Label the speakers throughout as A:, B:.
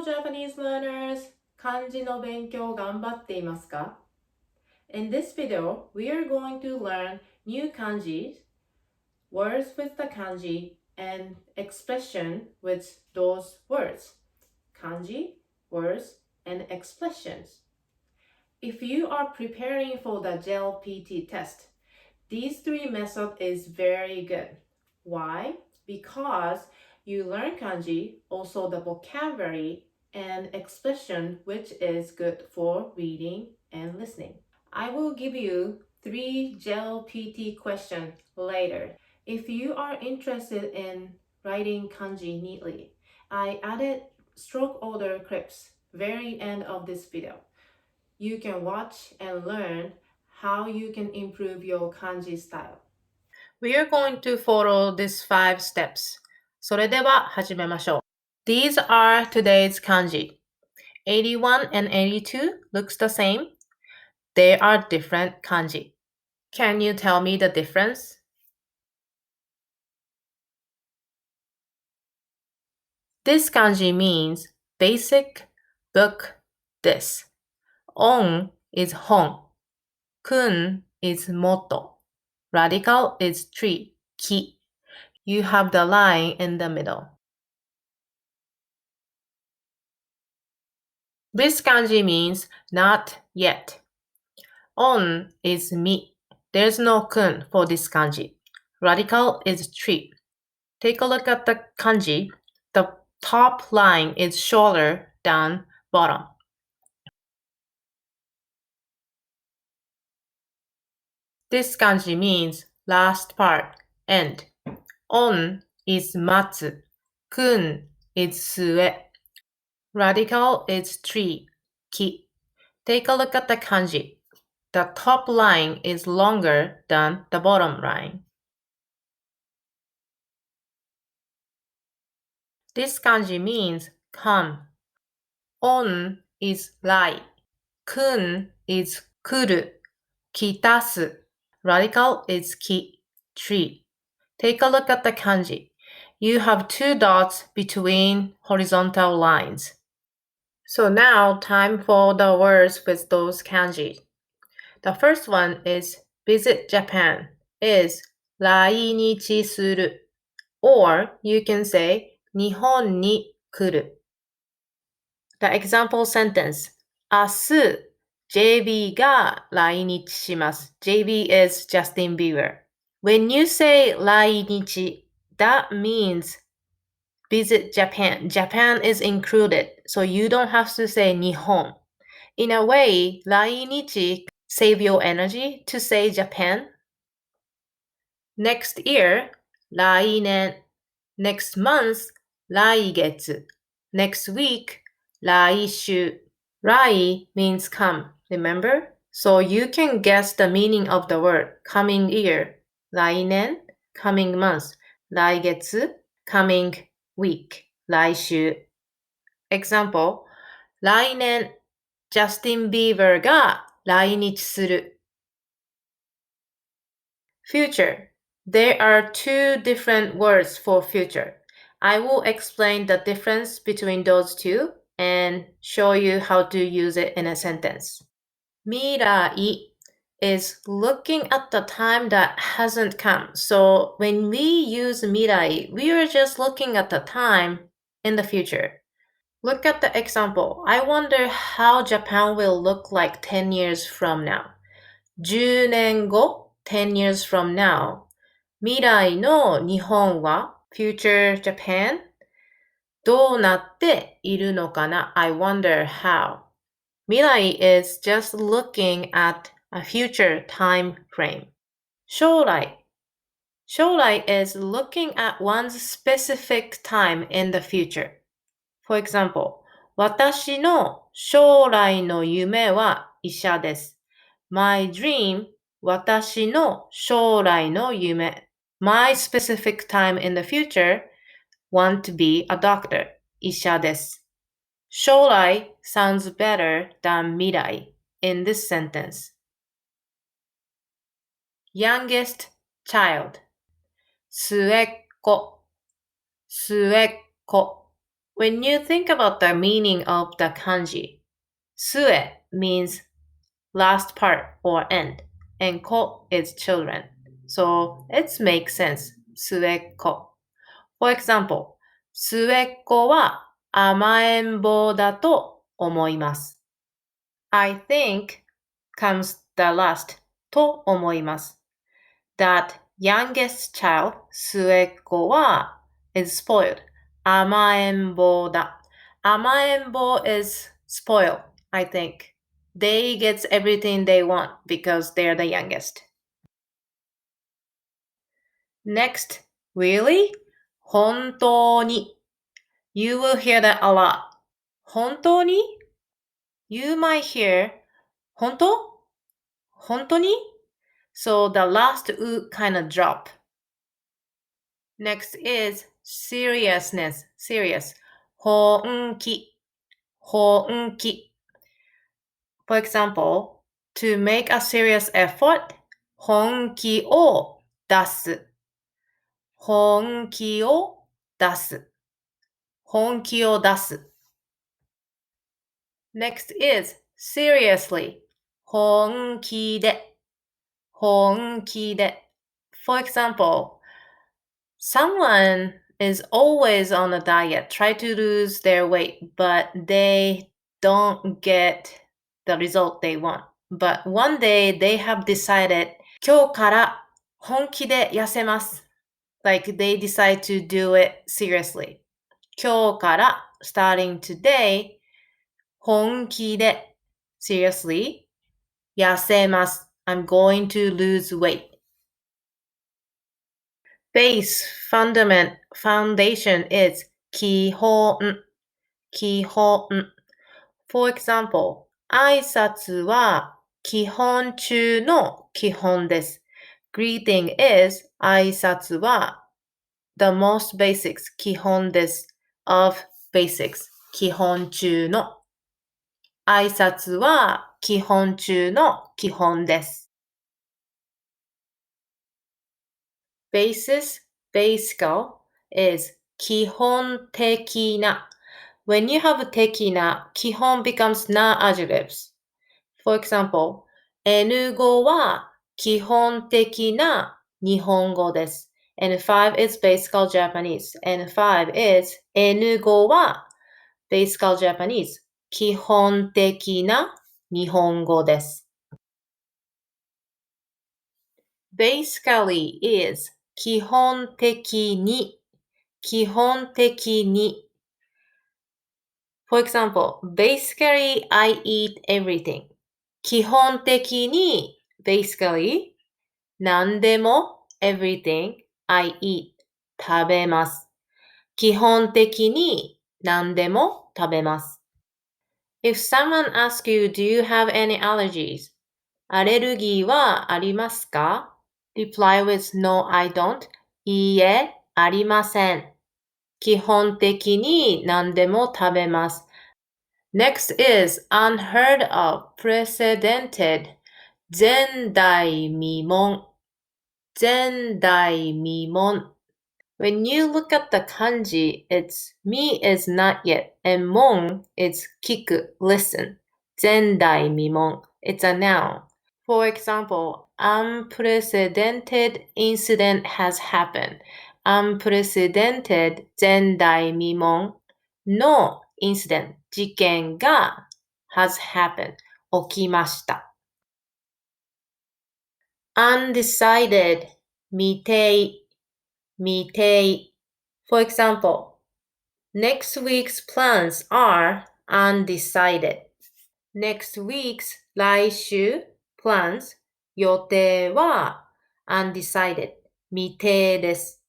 A: Hello Japanese learners! 漢字の勉強頑張っていますか? In this video, we are going to learn new kanjis, words with the kanji, and expression with those words. Kanji, words, and expressions. If you are preparing for the JLPT test, these three methods is very good. Why? Because you learn kanji, also the vocabulary and expression, which is good for reading and listening. I will give you 3 JLPT questions later. If you are interested in writing kanji neatly, I added stroke order clips very end of this video. You can watch and learn how you can improve your kanji style. We are going to follow these 5 steps. それでは始めましょう。These are today's kanji. 81 and 82 looks the same. They are different kanji. Can you tell me the difference? This kanji means basic, book, this. On is hon. Kun is moto. Radical is tree, key. You have the line in the middle. This kanji means not yet. On is mi. There's no kun for this kanji. Radical is tree. Take a look at the kanji. The top line is shorter than bottom. This kanji means last part, end. On is matsu. Kun is sue. Radical is tree, ki. Take a look at the kanji. The top line is longer than the bottom line. This kanji means come. On is lie. Kun is kuru, kitasu. Radical is ki, tree. Take a look at the kanji. You have 2 dots between horizontal lines. So now time for the words with those kanji. The first one is visit Japan is 来日する or you can say 日本に来る. The example sentence 明日 JB が来日します JB is Justin Bieber. When you say 来日 that means visit Japan. Japan is included, so you don't have to say 日本. In a way, 来日 save your energy to say Japan. Next year, 来年 Next month, 来月 Next week, 来週 Rai means come, remember? So you can guess the meaning of the word coming year. 来年 coming month. 来月 coming week. 来週 Example, 来年 Justin Bieber が来日する Future. There are 2 different words for future. I will explain the difference between those 2 and show you how to use it in a sentence. 未来 is looking at the time that hasn't come. So when we use 未来, we are just looking at the time in the future. Look at the example. I wonder how Japan will look like 10 years from now. 10年後 10 years from now. 未来の日本は future Japan どうなっているのかな I wonder how. 未来 is just looking at a future time frame. 将来 将来 is looking at one's specific time in the future. For example, 私の将来の夢は医者です。My dream, 私の将来の夢。My specific time in the future, want to be a doctor. 医者です。将来 sounds better than 未来 in this sentence. Youngest child. 末っ子。末っ子 When you think about the meaning of the kanji, sue means last part or end, and ko is children. So it makes sense. Sueko. For example, 末っ子は甘えん坊だと思います。I think comes the last と思います。That youngest child, 末っ子は is spoiled. 甘えん坊だ。甘えん坊 is spoiled, I think. They get everything they want because they're the youngest. Next, really? 本当に You will hear that a lot. 本当に You might hear 本当本当に So the last u kind of drop. Next is seriousness. Serious. 本気本気 For example, to make a serious effort, 本気を出す本気を出す本気を出す Next is seriously 本気で本気で For example, someone is always on a diet, try to lose their weight, but they don't get the result they want. But one day they have decided, 今日から本気で痩せます。Like they decide to do it seriously. 今日から starting today, 本気で seriously 痩せます。I'm going to lose weight. Base, fundament, foundation is 基本基本 For example, 挨拶は基本中の基本です。Greeting is 挨拶は the most basics 基本です of basics 基本中の挨拶は基本中の基本です。Basis, basical is 基本的な When you have 的な、基本 becomes non-adjectives. For example, N 語は基本的な日本語です。N5 is basical Japanese. N5 is N 語は basical Japanese. 基本的な日本語です。Basically is 基本的に基本的にFor example, basically I eat everything. 基本的に basically 何でも everything I eat 食べます。基本的に何でも食べます。If someone asks you, do you have any allergies? アレルギーはありますか Reply with no, I don't. いいえ、ありません。基本的に何でも食べます。Next is unheard of, precedented, 前代未聞前代未聞 When you look at the kanji, it's me is not yet, and mon is kiku, listen. 前代未聞 It's a noun. For example, unprecedented incident has happened. Unprecedented 前代未聞 の incident 事件が has happened 起きました。Undecided 未定未定 For example, next week's plans are undecided. Next week's 来週 plans 予定は undecided 未定です。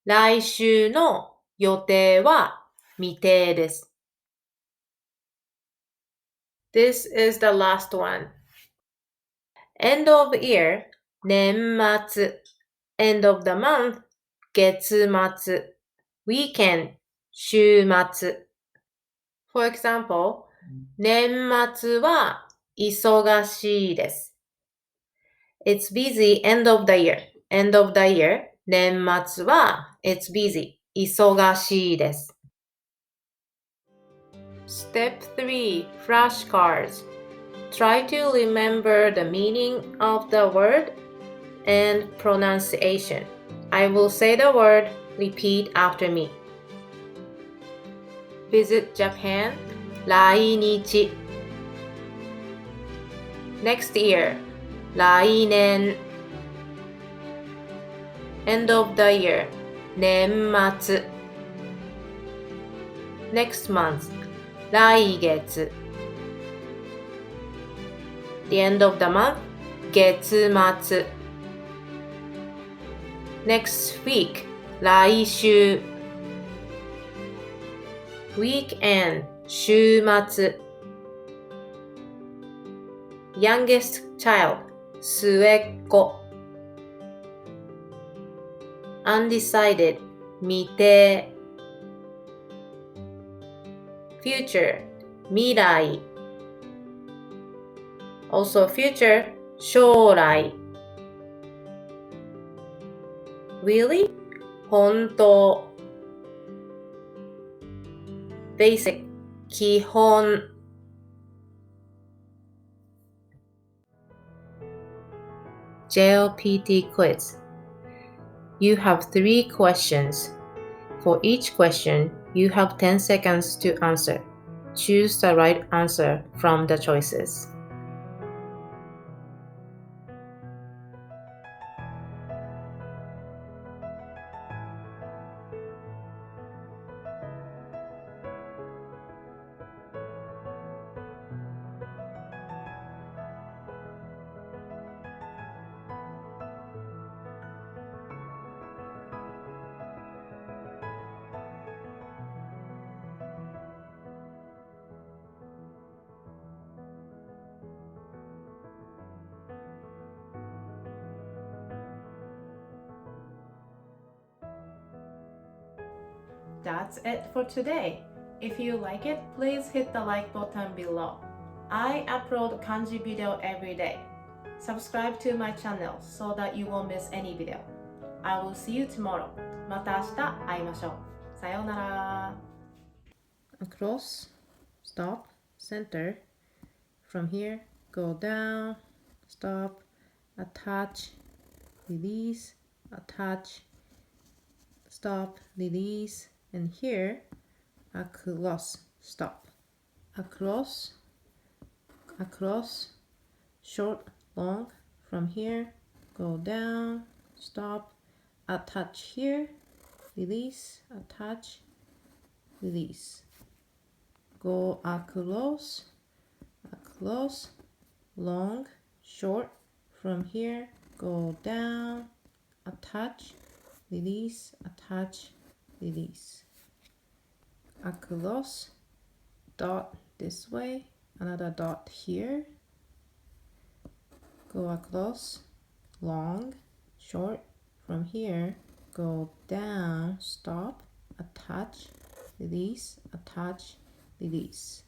A: 来週の予定は未定です。This is the last one. End of year 年末 End of the month 月末 Weekend 週末 For example, 年末は忙しいです。It's busy end of the year. End of the year. 年末は It's busy. 忙しいです。Step 3. Flashcards. Try to remember the meaning of the word and pronunciation. I will say the word, repeat after me. Visit Japan, 来日 Next year, 来年 End of the year, 年末 Next month, 来月 The end of the month, 月末 Next week, 来週 Weekend, 週末 Youngest child, 末っ子 Undecided, 未定 Future, 未来 Also future, 将来 Really? 本当 Basic, 基本 JLPT quiz. You have 3 questions. For each question, you have 10 seconds to answer. Choose the right answer from the choices. That's it for today. If you like it, please hit the like button below. I upload kanji video every day. Subscribe to my channel so that you won't miss any video. I will see you tomorrow. また明日会いましょう。さようなら。Across, stop, center. From here, go down, stop, attach, release, attach, stop, release, and here, across, stop, across, across, short, long, from here, go down, stop, attach here, release, attach, release, go across, across, long, short, from here, go down, attach, release, attach, release, across, dot this way, another dot here, go across, long, short, from here, go down, stop, attach, release, attach, release.